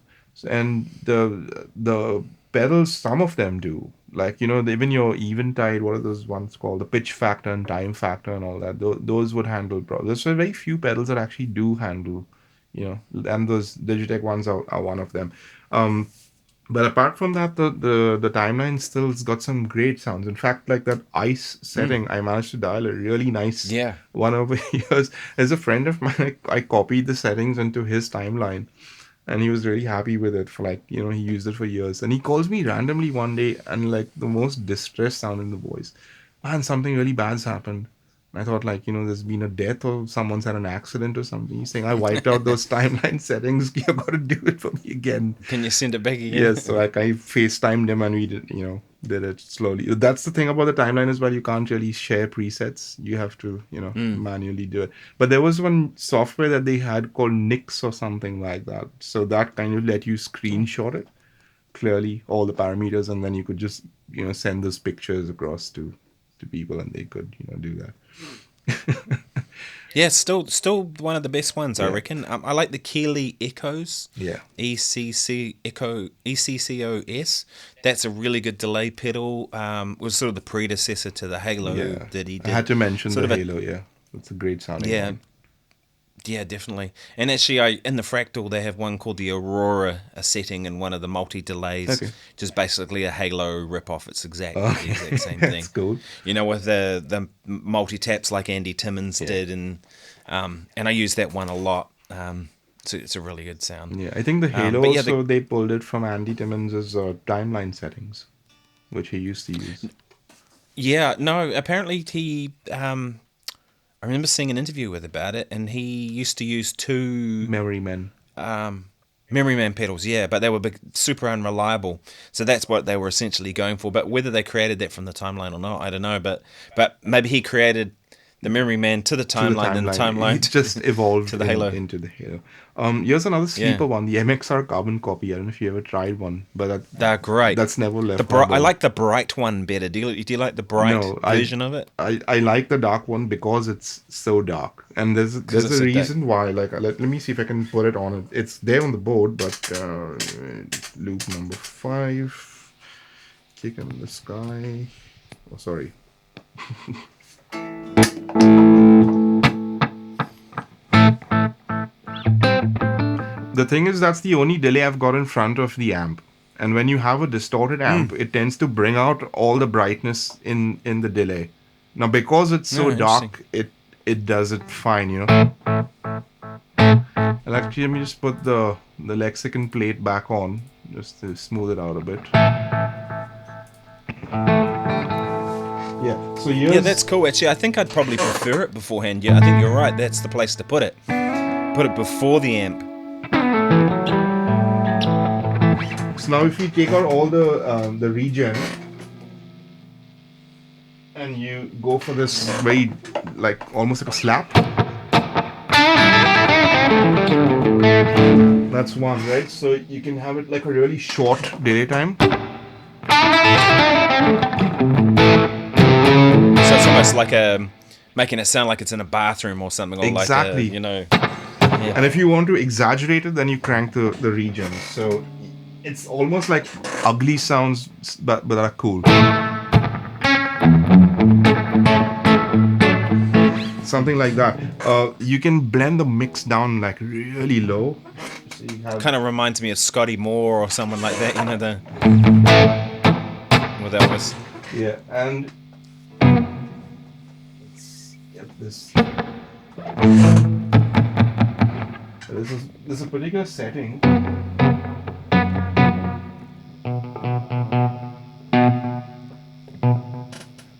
and the pedals, some of them do. Like even your Eventide, what are those ones called? The pitch factor and time factor and all that. Those would handle problems. There's very few pedals that actually do handle, and those Digitech ones are one of them. But apart from that, the timeline still's got some great sounds. In fact, like that ice setting, I managed to dial a really nice Yeah. one over years. As a friend of mine, I copied the settings into his timeline, and he was really happy with it for like, he used it for years. And he calls me randomly one day, and like the most distressed sound in the voice. Man, something really bad's happened. I thought like, there's been a death or someone's had an accident or something. He's saying, I wiped out those timeline settings. You've got to do it for me again. Can you send it back again? Yes, so like I FaceTimed him and we did it slowly. That's the thing about the timeline as well. You can't really share presets. You have to, manually do it. But there was one software that they had called Nix or something like that. So that kind of let you screenshot it clearly, all the parameters, and then you could just, send those pictures across to people and they could, do that. Yeah, still one of the best ones, I Yeah. reckon. I like the Keeley Echoes. Yeah. ECCOS. That's a really good delay pedal. Was sort of the predecessor to the Halo Yeah. that he I did. had to mention Sort the of a- Halo, yeah. It's a great sounding Yeah. one. Yeah, definitely. And actually, in the Fractal, they have one called the Aurora, a setting in one of the multi-delays. Okay. Just basically a Halo rip-off. It's exactly Oh, the exact same thing. that's cool. You know, with the multi-taps like Andy Timmons did, and And I use that one a lot. It's a really good sound. Yeah, I think the Halo But yeah, also they pulled it from Andy Timmons's timeline settings, which he used to use. yeah, no, apparently I remember seeing an interview with about it, and he used to use two Memory Men. Memory Man pedals, yeah, but they were super unreliable. So that's what they were essentially going for. But whether they created that from the timeline or not, I don't know. But maybe he created the Memory Man to the timeline, and the timeline It just evolved to the Halo. into the Halo. Here's another sleeper Yeah. one, the MXR Carbon copy. I don't know if you ever tried one, but They're great. that's never left my I board. like the bright one better. Do you like the bright No, version of it? I like the dark one because it's so dark, and there's it's a so reason why. Like let me see if I can put it on it. It's there on the board, but loop number 5, Kick in the Sky. Oh, sorry. The thing is, that's the only delay I've got in front of the amp. And when you have a distorted amp, it tends to bring out all the brightness in the delay. Now, because it's so dark, it does it fine, you know. And actually, let me just put the lexicon plate back on, just to smooth it out a bit. Yeah, so Yeah, that's cool. Actually, I think I'd probably prefer it beforehand. Yeah, I think you're right. That's the place to put it. Put it before the amp. So now if you take out all the regen and you go for this very, like, almost like a slap. That's one, right? So you can have it like a really short delay time. So it's almost like making it sound like it's in a bathroom or something, or Exactly. like you know. Yeah. And if you want to exaggerate it, then you crank the regen. So it's almost like ugly sounds, but that are cool. Something like that. You can blend the mix down like really low. So you have Kind of reminds me of Scotty Moore or someone like that, you know, with Elvis. Yeah, and let's get this. This is a particular setting.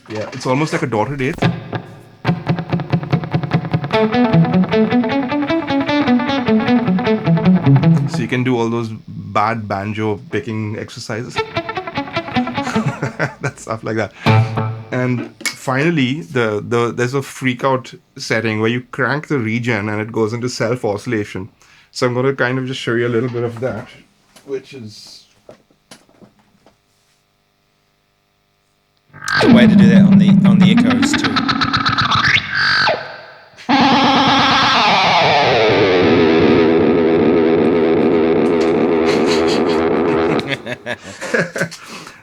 Yeah, it's almost like a dotted eighth. So you can do all those bad banjo picking exercises. That stuff like that. And finally, there's a freak out setting where you crank the regen and it goes into self oscillation. So I'm going to kind of just show you a little bit of that, which is The way to do that on the echoes too.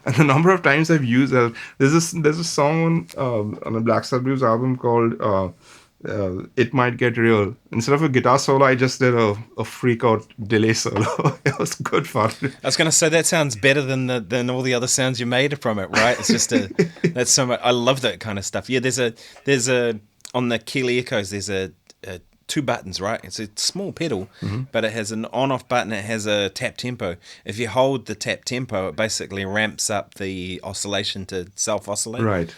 and the number of times I've used there's a song on a Black Sabbath Blues album called It Might Get Real. Instead of a guitar solo, I just did a freak out delay solo. It was good fun. I was going to say that sounds better than all the other sounds you made from it, right? It's just that's so much. I love that kind of stuff. Yeah, there's a on the Keeley Echoes. There's a 2 buttons, right? It's a small pedal, but it has an on-off button. It has a tap tempo. If you hold the tap tempo, it basically ramps up the oscillation to self-oscillate. Right.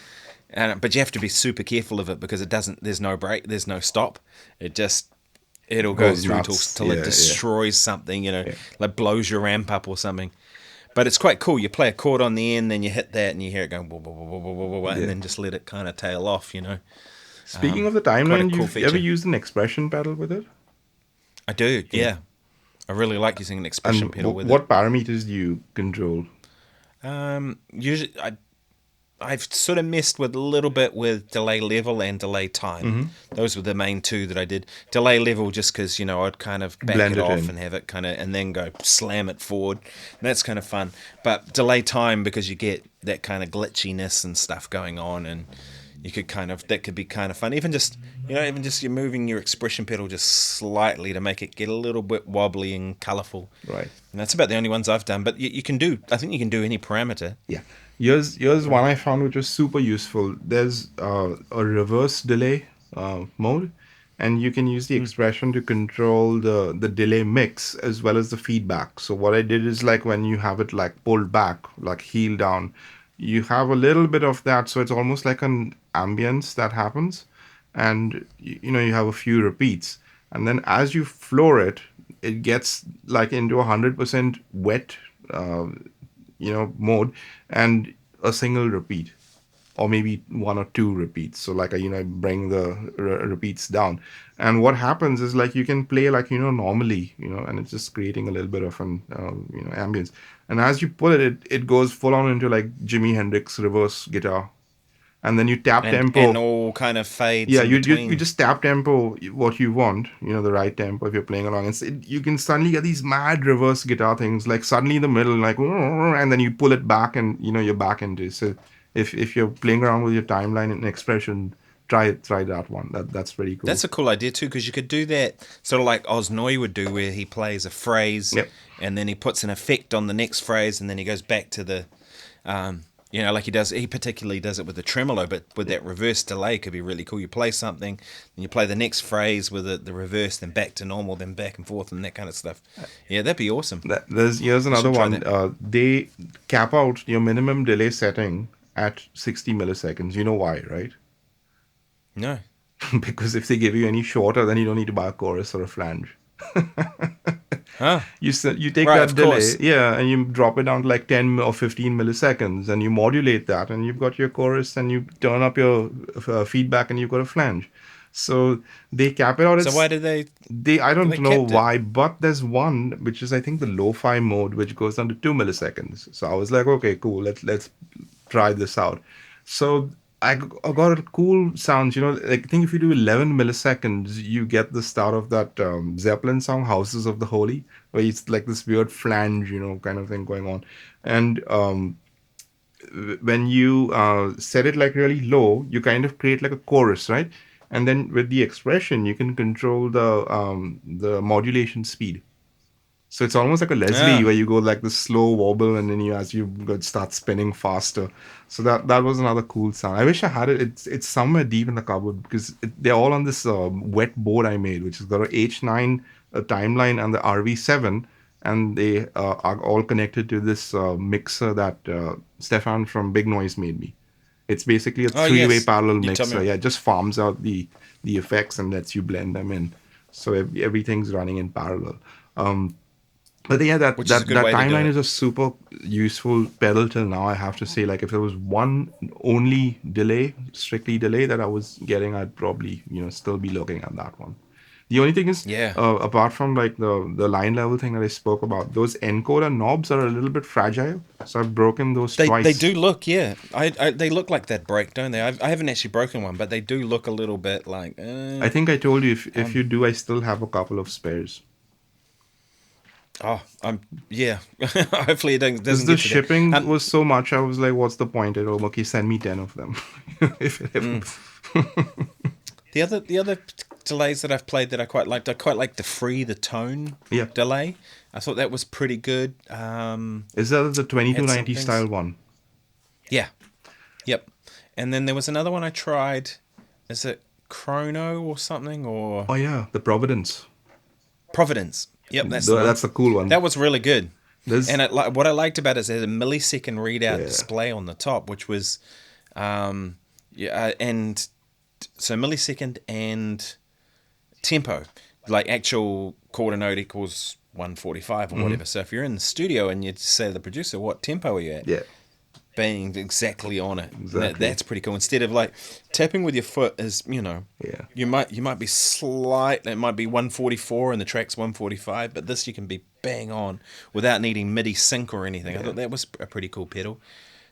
But you have to be super careful of it because it doesn't. There's no break. There's no stop. It'll go Goes through nuts. till it Yeah, destroys something. You know, like blows your amp up or something. But it's quite cool. You play a chord on the end, then you hit that, and you hear it going, wah, wah, wah, wah, wah, wah, and then just let it kind of tail off. You know. Speaking of the timeline, cool you've feature. ever used an expression pedal with it? I do. Yeah. I really like using an expression And pedal with what parameters do you control? it. Usually, I've sort of messed with a little bit with delay level and delay time. Those were the main 2 that I did. Delay level just because, you know, I'd kind of back Blend it it off in. and have it kind of, and then go slam it forward. And that's kind of fun. But delay time because you get that kind of glitchiness and stuff going on, and you could that could be kind of fun. Even just you're moving your expression pedal just slightly to make it get a little bit wobbly and colourful. Right. And that's about the only ones I've done. But you can do, I think you can do any parameter. Yeah. Here's one I found which was super useful. There's a reverse delay mode, and you can use the expression to control the delay mix as well as the feedback. So what I did is like when you have it like pulled back, like heel down, you have a little bit of that, so it's almost like an ambience that happens, and you have a few repeats, and then as you floor it, it gets like into 100% wet, uh, mode, and a single repeat, or maybe one or two repeats. So like I bring the repeats down, and what happens is like you can play like normally, and it's just creating a little bit of an ambience. And as you pull it, it goes full on into like Jimi Hendrix reverse guitar, and then you tap And tempo. all kind of fades Yeah, in you between. just tap tempo what you want, the right tempo if you're playing along. And you can suddenly get these mad reverse guitar things, like suddenly in the middle, like, and then you pull it back, and you're back into it. So if you're playing around with your timeline and expression, try that one. That's pretty cool. That's a cool idea too, because you could do that sort of like Osnoy would do, where he plays a phrase Yep. and then he puts an effect on the next phrase, and then he goes back to the, like he does. He particularly does it with the tremolo, but with that reverse delay could be really cool. You play something, and you play the next phrase with the reverse, then back to normal, then back and forth, and that kind of stuff. Yeah, that'd be awesome. Here's I another should try one. that. They cap out your minimum delay setting at 60 milliseconds. You know why, right? No. Because if they give you any shorter, then you don't need to buy a chorus or a flange. Huh. You take Right, that of delay, course. yeah, and you drop it down to like 10 or 15 milliseconds, and you modulate that, and you've got your chorus, and you turn up your feedback, and you've got a flange. So they cap it out So as why did they I don't they know kept it? why, but there's one which is I think the lo-fi mode, which goes down to 2 milliseconds. So I was like, okay, cool, let's try this out. So I got a cool sounds, like I think if you do 11 milliseconds, you get the start of that Zeppelin song, Houses of the Holy, where it's like this weird flange, kind of thing going on. And when you set it like really low, you kind of create like a chorus, right? And then with the expression, you can control the modulation speed. So it's almost like a Leslie Ah. where you go like the slow wobble, and then as you go start spinning faster. So that was another cool sound. I wish I had it. It's somewhere deep in the cupboard because they're all on this wet board I made, which has got a H9 timeline and the RV7, and they are all connected to this mixer that Stefan from Big Noise made me. It's basically a Oh three-way yes. parallel You told mixer. me. Yeah, it just farms out the effects and lets you blend them in. So everything's running in parallel. Um, but yeah, that Which is a that good that way to do timeline it. is a super useful pedal till now. I have to say, like if there was one only delay, strictly delay that I was getting, I'd probably still be looking at that one. The only thing is, Yeah. apart from like the line level thing that I spoke about, those encoder knobs are a little bit fragile. So I've broken those They twice. do look, yeah. They look like that break, don't they? I haven't actually broken one, but they do look a little bit like. I think I told you if Um. you do, I still have a couple of spares. Oh, I'm. Yeah. Hopefully it Because doesn't the get to that. shipping was so much, I was like, what's the point? I told him, okay, send me 10 of them. if it ever. The other delays that I've played that I quite liked. I quite liked the free the tone Yeah. delay. I thought that was pretty good. Is that the Had some 2290 things. style one? Yeah. Yep. And then there was another one I tried. Is it Chrono or something or Oh, yeah, the Providence. Providence? Yep, that's the one. That's the cool one. That was really good. There's, And what I liked about it is there's a millisecond readout yeah. display on the top, which was, and so millisecond and tempo, like actual quarter note equals 145 or whatever. So if you're in the studio and you say to the producer, what tempo are you at? Yeah, Being exactly on it. exactly. That's pretty cool. Instead of like tapping with your foot is, Yeah. you might be slight. It might be 144 and the track's 145, but this you can be bang on without needing MIDI sync or anything. I Yeah. thought that was a pretty cool pedal.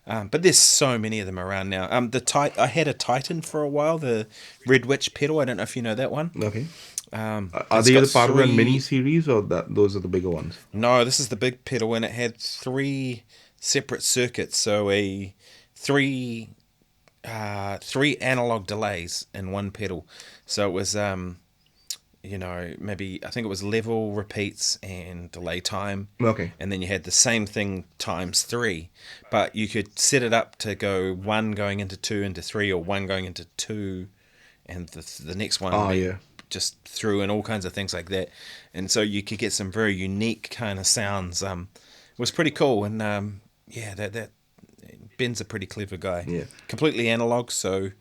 But there's so many of them around now. I had a Titan for a while, the Red Witch pedal. I don't know if you know that one. Okay. Are It's they got the part of that mini three. series, or those are the bigger ones? No, this is the big pedal, and it had three separate circuits. So a three three analog delays in one pedal. So it was maybe I think it was level, repeats, and delay time. Okay. And then you had the same thing times three, but you could set it up to go one going into two into three, or one going into two, and the next one Oh, be yeah. just threw in all kinds of things like that, and so you could get some very unique kind of sounds. It was pretty cool, and yeah, that Ben's a pretty clever guy. Yeah. Completely analog, so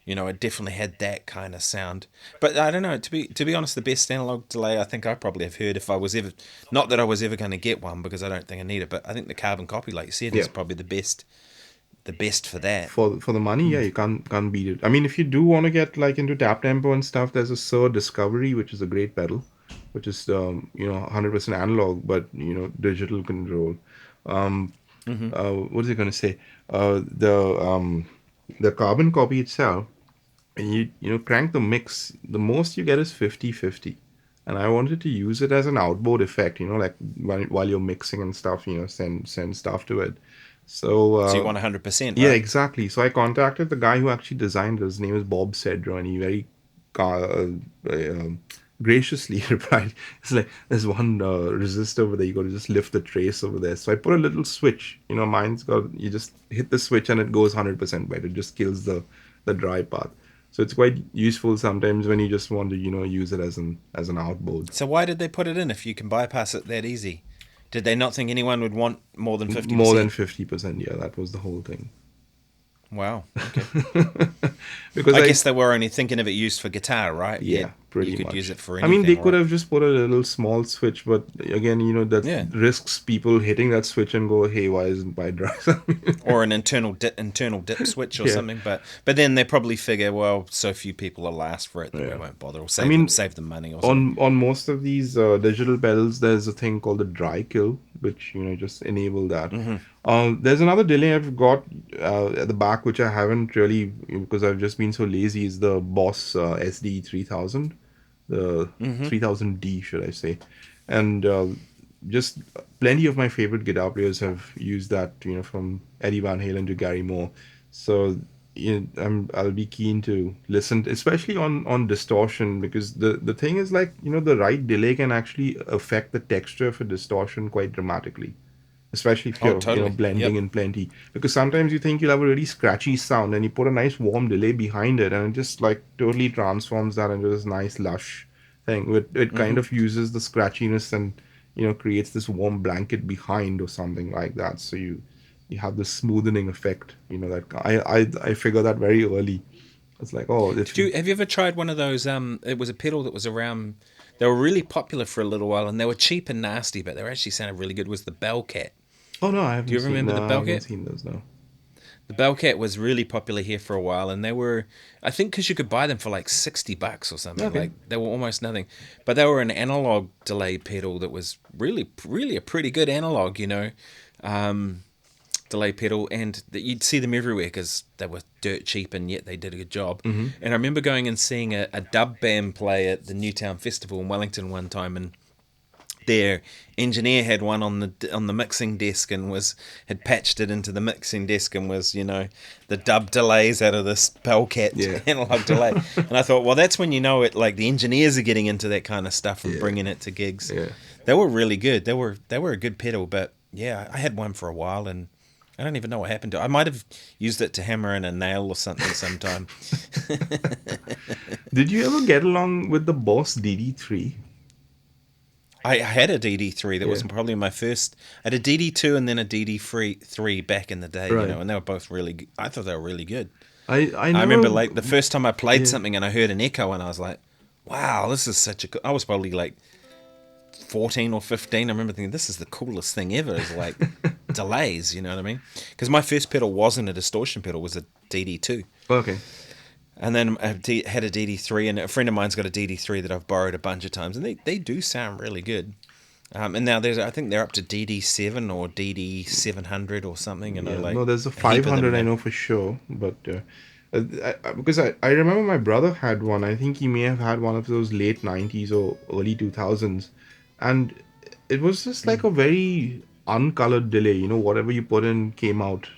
it definitely had that kind of sound. But I don't know. To be honest, the best analog delay I think I probably have heard, if I was ever, not that I was ever going to get one because I don't think I need it, but I think the carbon copy, like you said, Yeah. is probably the best for that. For the money, yeah, you can't beat it. I mean, if you do want to get like into tap tempo and stuff, there's a Sir Discovery, which is a great pedal, which is 100% analog, but digital control. What is it going to say? The carbon copy itself, and you crank the mix. The most you get is 50/50. And I wanted to use it as an outboard effect, like while you're mixing and stuff, send stuff to it. So So you want 100%, yeah, right? exactly. So I contacted the guy who actually designed it. His name is Bob Cedro, and he very graciously replied, "It's like there's one resistor over there. You got to just lift the trace over there." So I put a little switch. Mine's got, you just hit the switch and it goes 100% better. It just kills the dry path. So it's quite useful sometimes when you just want to use it as an outboard. So why did they put it in if you can bypass it that easy? Did they not think anyone would want more than 50%? More than 50%, yeah, that was the whole thing. Wow. Okay. Because I guess they were only thinking of it used for guitar, right? Yeah, pretty you could much. use it for I anything. mean, they could right? have just put a little small switch, but again, that Yeah. risks people hitting that switch and go, "Hey, why isn't my dry?" Or an internal dip switch or Yeah. something. But then they probably figure, well, so few people will last for it that we won't bother. Or save them money or something. on most of these digital pedals, there's a thing called the dry kill, which just enable that. There's another delay I've got at the back, which I haven't really, because I've just been so lazy. Is the Boss SD 3000, the 3000D, should I say? And just plenty of my favorite guitar players have used that, from Eddie Van Halen to Gary Moore. So I'll be keen to listen, especially on distortion, because the thing is, like, the right delay can actually affect the texture of a distortion quite dramatically, especially if you're Totally. blending Yep. in plenty. Because sometimes you think you'll have a really scratchy sound, and you put a nice warm delay behind it, and it just like totally transforms that into this nice lush thing. It kind of uses the scratchiness and creates this warm blanket behind or something like that. So you have this smoothening effect. That I figure that very early. It's like, oh, if Have you ever tried one of those? It was a pedal that was around. They were really popular for a little while, and they were cheap and nasty, but they were actually sounded really good. Was the Bellcat? oh no, I haven't you seen. remember the No, I haven't Bellcat? seen those. No. The Bellcat was really popular here for a while, and they were, I think, because you could buy them for like $60 or something. Okay. Like they were almost nothing, but they were an analog delay pedal that was really, really a pretty good analog, delay pedal, and you'd see them everywhere because they were dirt cheap, and yet they did a good job. And I remember going and seeing a dub band play at the Newtown Festival in Wellington one time, and their engineer had one on the mixing desk and had patched it into the mixing desk and was the dub delays out of this Bellcat Yeah. analog delay. And I thought, well, that's when it, like, the engineers are getting into that kind of stuff and Yeah. bringing it to gigs. Yeah. They were really good. They were a good pedal, but yeah, I had one for a while and I don't even know what happened to it. I might have used it to hammer in a nail or something sometime. Did you ever get along with the Boss DD3? I had a DD3 that was Yeah. probably my first. I had a DD2 and then a DD3 back in the day, Right. and they were both really good. I thought they were really good. I I remember, like, the first time I played Yeah. something and I heard an echo and I was like, wow, this is such a I was probably like 14 or 15. I remember thinking, this is the coolest thing ever. It's like delays, you know what I mean? Because my first pedal wasn't a distortion pedal, it was a DD2. Okay. And then I had a DD3, and a friend of mine's got a DD3 that I've borrowed a bunch of times, and they do sound really good. And now I think they're up to DD7 or DD700 or something. Yeah, Like, no, there's a a heap of them 500 I now. know for sure, but because I remember my brother had one. I think he may have had one of those late 90s or early 2000s, and it was just like a very uncolored delay. Whatever you put in came out,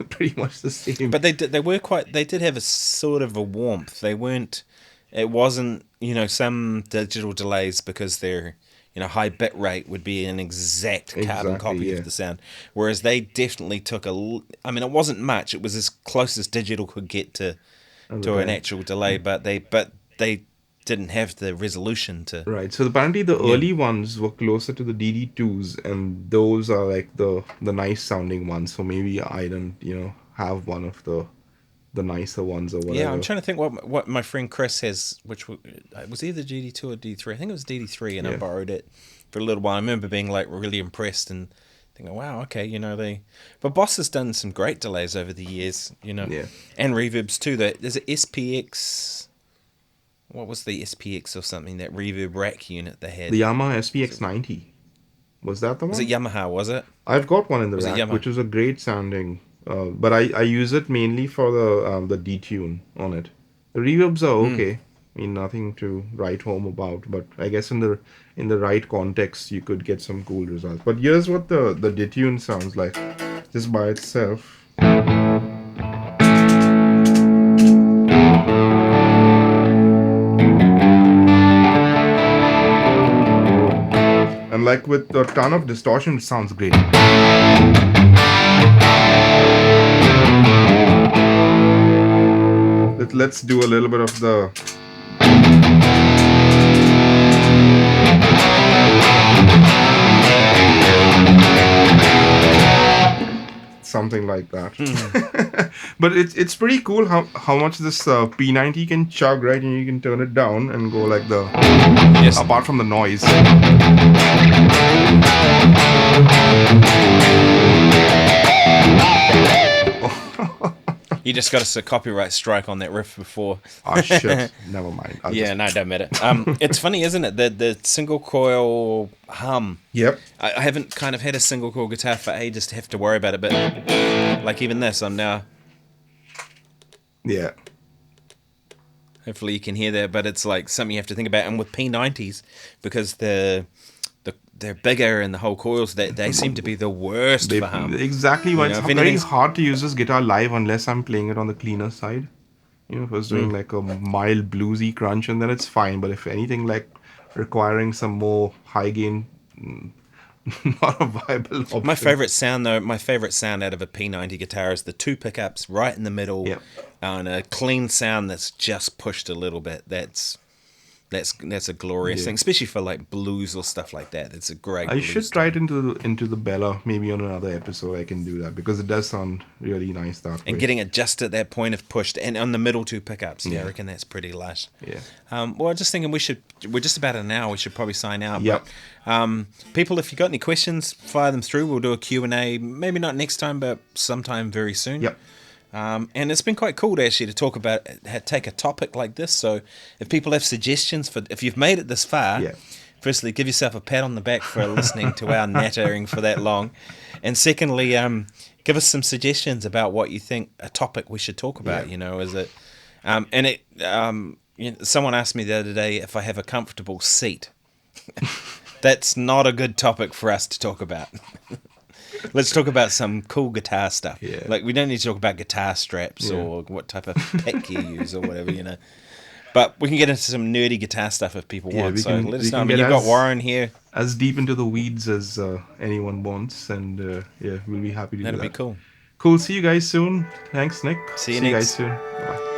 pretty much the same. But they did have a sort of a warmth. It wasn't, some digital delays, because they're, high bit rate, would be an exact carbon Exactly, copy yeah. of the sound. Whereas they definitely took I mean, it wasn't much. It was as close as digital could get to an band. actual delay, but they didn't have the resolution to. Right. So apparently the Yeah. early ones were closer to the DD2s, and those are like the nice sounding ones. So maybe I don't, have one of the nicer ones or Yeah, I'm whatever. trying to think what my friend Chris has, which was either GD2 or D3. I think it was DD3, and I Yeah. borrowed it for a little while. I remember being like really impressed and thinking, wow, okay, But Boss has done some great delays over the years, Yeah. and reverbs too. There's an SPX. What was the SPX or something? That reverb rack unit they had. The Yamaha SPX90. Was that the Was it one? Yamaha? Was it? I've got one in the Was it rack, Yamaha? which is a great sounding. But I use it mainly for the detune on it. The reverbs are okay. I mean, nothing to write home about. But I guess in the right context, you could get some cool results. But here's what the detune sounds like, just by itself. And like with a ton of distortion, it sounds great. Let's do a little bit of the. Something like that. But it's pretty cool how much this P90 can chug, right? And you can turn it down and go like the. Yes. Apart from the noise. You just got us a copyright strike on that riff before. Oh shit! Never mind. Yeah, no, don't matter. It's funny, isn't it? The single coil hum. Yep. I haven't kind of had a single coil guitar for ages to have to worry about it, but like even this, I'm now. Yeah. Hopefully you can hear that, but it's like something you have to think about. And with P90s, because they're bigger and the whole coils, they seem to be the worst for hum. Exactly why You know, it's if very anything's- hard to use this guitar live unless I'm playing it on the cleaner side. If I was doing like a mild bluesy crunch, and then it's fine. But if anything like requiring some more high gain, not a viable option. My favorite sound out of a P90 guitar is the two pickups right in the middle, Yep. and a clean sound that's just pushed a little bit. That's a glorious thing, especially for like blues or stuff like that. It's a great. I blues should stuff. try it into the Bella. Maybe on another episode I can do that because it does sound really nice that way. And getting it just at that point of pushed and on the middle two pickups. Yeah, I Yeah. reckon that's pretty lush. Yeah. Well, I'm just thinking we're just about an hour. We should probably sign out. Yep. But, people, if you got any questions, fire them through. We'll do a Q&A. Maybe not next time, but sometime very soon. Yep. And it's been quite cool to actually to talk about, take a topic like this. So if people have suggestions if you've made it this far, Yeah. firstly, give yourself a pat on the back for listening to our nattering for that long. And secondly, give us some suggestions about what you think a topic we should talk about. Yeah. Is it, someone asked me the other day if I have a comfortable seat. That's not a good topic for us to talk about. Let's talk about some cool guitar stuff. Yeah. Like, we don't need to talk about guitar straps or what type of tech you use or whatever. But we can get into some nerdy guitar stuff if people want. we So can- let we us know. I can mean, get you've got as- Warren here. As deep into the weeds as anyone wants, and we'll be happy to That'll do be that. cool. Cool. See you guys soon. Thanks, Nick. See you guys next. soon. Bye.